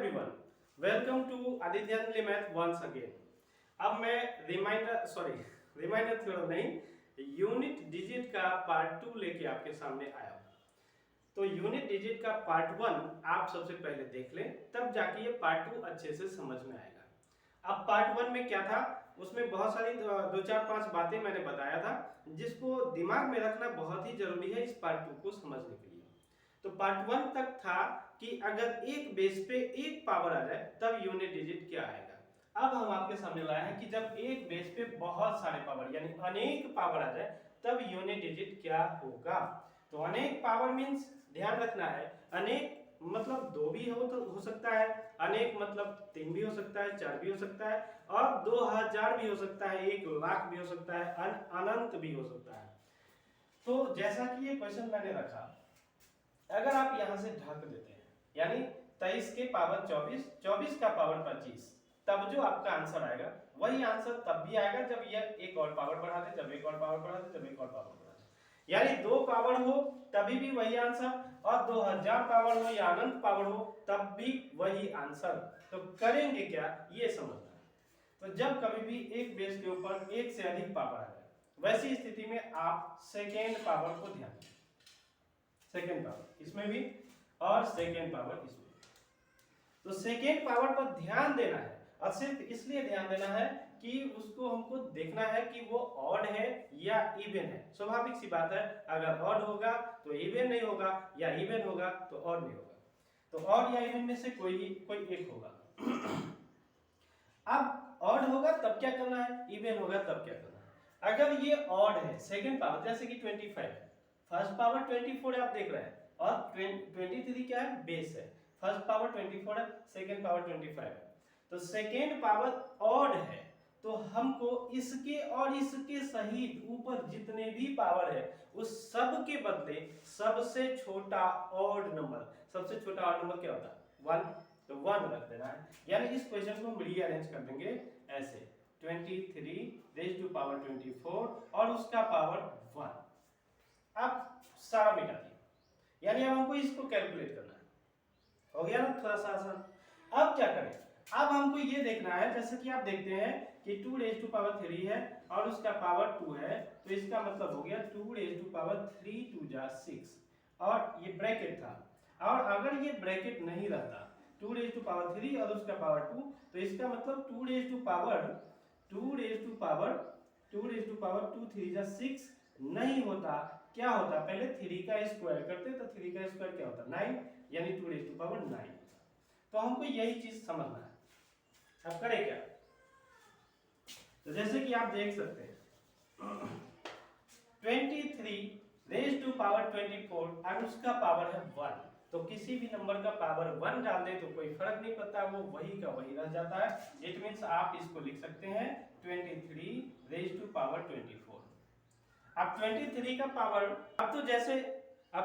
Everyone, welcome to Aditya math once again. अब मैं reminder थोड़ा नहीं, यूनिट डिजिट का पार्ट 2 लेके आपके सामने आया हूं। तो यूनिट डिजिट का पार्ट 1 आप सबसे पहले देख लें, तब जाके ये पार्ट 2 अच्छे से समझ में आएगा। अब पार्ट 1 में क्या था, उसमें बहुत सारी 2-4-5 बातें मैंने बताया था जिसको दिमाग में रखना बहुत ही जरूरी है इस पार्ट 2 को समझने के लिए। तो पार्ट 1 तक था कि अगर एक बेस पे एक पावर आ जाए तब यूनिट डिजिट क्या आएगा। अब हम आपके सामने लाए हैं कि जब एक बेस पे बहुत सारे पावर यानी अनेक पावर आ जाए तब यूनिट डिजिट क्या होगा। तो अनेक पावर मींस ध्यान रखना है, अनेक मतलब 2 भी हो सकता है, अनेक मतलब 3 भी हो सकता है, 4 भी हो सकता है और 2000 भी हो सकता है, 1 लाख भी हो सकता है, अनंत भी हो सकता है। तो जैसा कि ये क्वेश्चन मैंने रखा, अगर आप यहां से ढक देते हैं यानी 23 के पावर 24, 24 का पावर 25, तब जो आपका आंसर आएगा वही आंसर तब भी आएगा जब यह एक और पावर बढ़ा दे, जब एक और पावर बढ़ा दे, जब एक और पावर बढ़ा दे। यानी 2 पावर हो तभी भी वही आंसर, और 2000 पावर हो या अनंत पावर हो तब भी वही आंसर। तो करेंगे क्या ये समझना है। तो जब कभी भी एक बेस के ऊपर एक से अधिक पावर आ जाए, वैसी स्थिति में आप सेकेंड पावर को ध्यान दें, सेकेंड पावर इसमें भी और सेकेंड पावर इसमें। तो सेकेंड पावर पर ध्यान देना है और सिर्फ इसलिए ध्यान देना है कि उसको हमको देखना है कि वो ऑड है या इवन है। स्वाभाविक सी बात है, अगर ऑड होगा तो इवन नहीं होगा, या इवन होगा तो ऑड नहीं होगा। तो ऑड या इवन में से कोई एक होगा। अब ऑड होगा तब क्या करना है, इवन होगा तब क्या करना है। अगर ये ऑड है सेकेंड पावर, जैसे कि 25 है, फर्स्ट पावर 24 आप देख रहे हैं और 23 क्या है, बेस है। फर्स्ट पावर 24 है, सेकेंड पावर 25 है। तो सेकेंड पावर ऑड है तो हमको इसके और इसके सहित ऊपर जितने भी पावर है उस सब के बदले सबसे छोटा ऑड नंबर, सबसे छोटा ऑड नंबर क्या होता है, 1, तो 1 रख देना है। यानी इस क्वेश्चन को हम रीअरेंज कर देंगे ऐसे, 23 रेज़ टू पावर 24 और उसका पावर 1। अब सारा मिटा दिया, यानी अब हमको इसको कैलकुलेट करना है। हो गया ना थोड़ा सा आसान। अब क्या करें, अब हमको ये देखना है, जैसे कि आप देखते हैं कि 2 रेज़ टू पावर 3 है और उसका पावर 2 है, तो इसका मतलब हो गया 2 रेज़ टू पावर 3 2 जा 6, और ये ब्रैकेट था। और अगर ये ब्रैकेट नहीं रहता 2 रेज़ टू पावर 3 और उसका पावर 2, तो इसका मतलब 2 raise to power 2 raise to power 2 3 जा 6 नहीं होता। क्या होता, पहले 3 का स्क्वायर करते तो 3 का स्क्वायर क्या होता, 9, यानी 2 रेज़ टू पावर 9 होता। तो हमको यही चीज समझना है। अब करें क्या, तो जैसे कि आप देख सकते हैं 23 रेज़ टू पावर 24 और उसका पावर है 1, तो किसी भी नंबर का पावर 1 डाल दे तो कोई फर्क नहीं पड़ता, वो वही का वही रह जाता है। इट मींस आप इसको लिख सकते हैं 23 रेज़ टू पावर 24। अब 23 का पावर, अब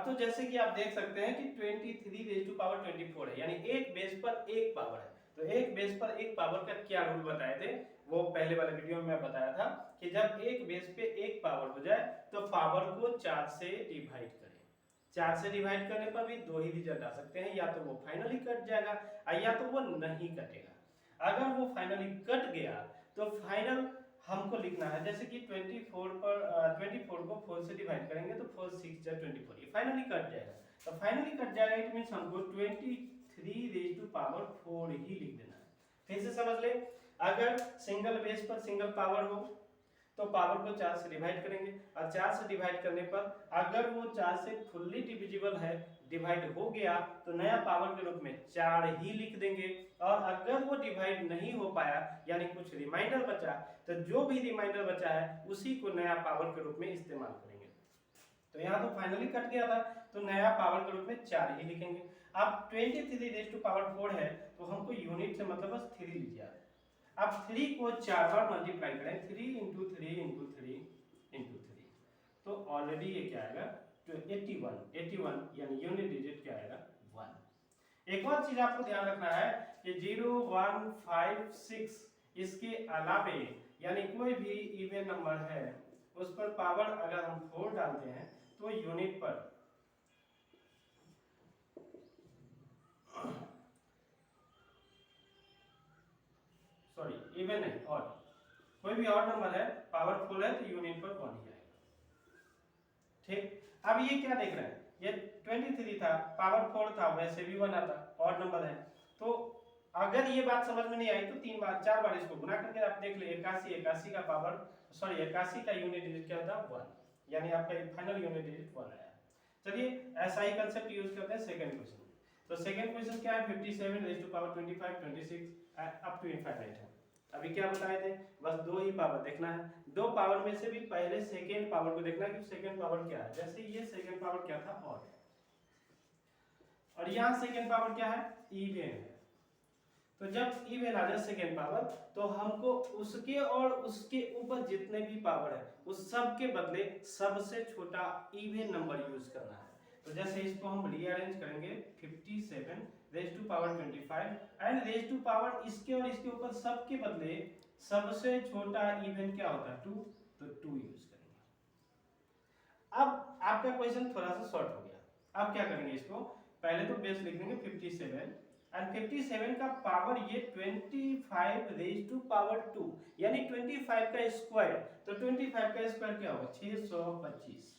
तो जैसे कि आप देख सकते हैं कि 23 रेज़ टू पावर 24 है, यानी एक बेस पर एक पावर है। तो एक बेस पर एक पावर का क्या रूल बताए थे, वो पहले वाले वीडियो में मैं बताया था कि जब एक बेस पे एक पावर हो जाए तो पावर को 4 से डिवाइड करें। 4 से डिवाइड करने पर भी 2 ही रिजल्ट आ सकते हैं, या तो वो फाइनली कट जाएगा या तो वो नहीं कटेगा। अगर वो फाइनली कट गया तो फाइनल हमको लिखना है, जैसे कि 24 को 4 से डिवाइड करेंगे तो 4 6 जा 24, ये फाइनली कट जाएगा। तो फाइनली कट जाएगा इट मींस हमको 23 रेज़ टू पावर 4 ही लिख देना है। फिर से समझ ले, अगर सिंगल बेस पर सिंगल पावर हो तो पावर को 4 से डिवाइड करेंगे, और 4 से डिवाइड करने पर अगर वो 4 से फुल्ली डिविजिबल है, डिवाइड हो गया, तो नया पावर के रूप में 4 ही लिख देंगे। और अगर वो डिवाइड नहीं हो पाया यानी कुछ रिमाइंडर बचा, तो जो भी रिमाइंडर बचा है उसी को नया पावर के रूप में इस्तेमाल करेंगे। तो यहाँ तो फाइनली कट गया था तो नया पावर के रूप में 4 ही लिखेंगे। अब 23 रेज़ टू पावर 4 है तो हमको यूनिट से मतलब बस 3 लीजिए। अब 3 को 4 बार मल्टीप्लाई करें, 3 इंटू 3 इंटू 3 इंटू 3, तो ऑलरेडी ये क्या आएगा, तो 81 यानी यूनिट डिजिट क्या आएगा, 1। एक और चीज आपको ध्यान रखना है कि 0 1 5 6 इसके अलावे यानी कोई भी इवन नंबर है उस पर पावर अगर हम 4 डालते हैं तो यूनिट पर सॉरी इवन नहीं ऑड, कोई भी ऑड नंबर है पावरफुल है तो यूनिट पर 1 ही आएगा। ठीक, अब ये क्या देख रहे हैं, ये 23 था, पावर 4 था, वैसे भी 1 आता, ऑड नंबर है। तो अगर ये बात समझ में नहीं आई तो 4 बार इसको गुना करके आप देख ले, 81 का पावर सॉरी 81 का यूनिट डिजिट क्या होता है 1, यानी आपका फाइनल यूनिट डिजिट 1 आया। चलिए ऐसा ही कंसेप्ट यूज करते हैं सेकंड क्वेश्चन। तो सेकंड क्वेश्चन क्या है, 57 raise to power 25 26 up to infinite है। अभी क्या बताए थे, बस 2 ही पावर देखना है, 2 पावर में से भी पहले सेकंड पावर को देखना है कि सेकंड पावर क्या है। जैसे ये सेकंड पावर क्या था ऑड, और यहाँ सेकंड पावर क्या है इवन है। तो जब इवन आ जाए सेकेंड पावर तो हमको उसके और उसके ऊपर जितने भी पावर है उस सब के बदले सबसे छोटा इवन नंबर यूज करना है। तो जैसे इसको हम रीअरेंज करेंगे 57 raise to power 25 and raise to power इसके और इसके ऊपर सब के बदले सबसे छोटा इवन क्या होता है 2, तो 2 यूज करेंगे। अब आपका क्वेश्चन थोड़ा सा शॉर्ट हो गया। अब क्या करेंगे, इसको पहले तो बेस लिख देंगे 57 एंड 57 का पावर ये 25 रेज़ टू पावर 2 यानी 25 का स्क्वायर, तो 25 का स्क्वायर क्या होगा 625।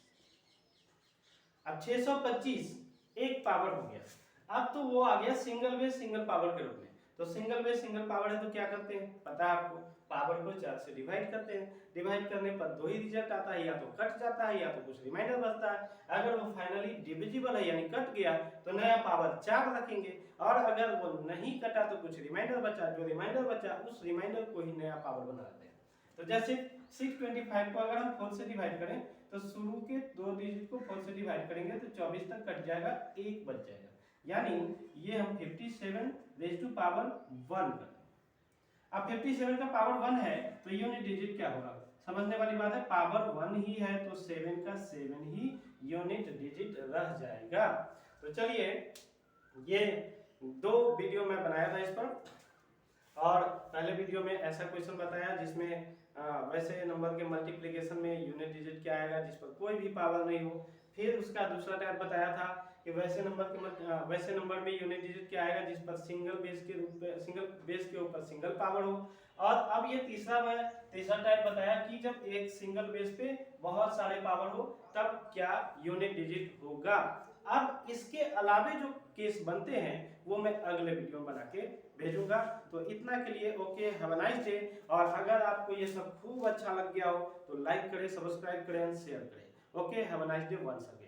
अब 625 एक पावर हो गया, अब तो वो आ गया सिंगल बेस सिंगल पावर के रूप में। तो सिंगल बेस सिंगल पावर है तो क्या करते हैं पता है आपको, पावर को 4 से डिवाइड करते हैं, डिवाइड करने पर 2 ही रिजल्ट आता है, या तो कट जाता है या तो कुछ रिमाइंडर बचता है। अगर वो फाइनली डिविजिबल है यानी कट गया तो नया पावर 4 रखेंगे, और अगर वो नहीं कटा तो कुछ रिमाइंडर बचा, जो रिमाइंडर बचा उस रिमाइंडर को ही नया पावर बना देते हैं। तो जैसे 625 को अगर हम 4 से डिवाइड करें तो शुरू के 2 डिजिट को 4 से डिवाइड करेंगे तो 24 तक कट जाएगा, 1 बच जाएगा, यानी ये हम 57 रेज़ टू पावर 1 कर। अब 57 का पावर 1 है तो यूनिट डिजिट क्या होगा, समझने वाली बात है, पावर 1 ही है तो 7 का 7 ही यूनिट डिजिट रह जाएगा। तो चलिए ये 2 वीडियो मैं बनाया था इस पर, और पहले वीडियो में ऐसा क्वेश्चन बताया जिसमें वैसे नंबर के मल्टीप्लिकेशन में यूनिट डिजिट क्या आएगा जिस पर कोई भी पावर नहीं हो। फिर उसका दूसरा टाइप बताया था कि वैसे नंबर में यूनिट डिजिट क्या आएगा जिस पर सिंगल बेस के ऊपर सिंगल पावर हो। और अब ये तीसरा टाइप बताया कि जब एक सिंगल बेस पे बहुत सारे पावर हो तब क्या यूनिट डिजिट होगा। अब इसके अलावे जो केस बनते हैं वो मैं अगले वीडियो में बना के भेजूंगा। तो इतना के लिए okay, have a nice day. और अगर आपको ये सब खूब अच्छा लग गया हो तो लाइक करें, सब्सक्राइब करें, शेयर करें। Okay, have a nice day once again.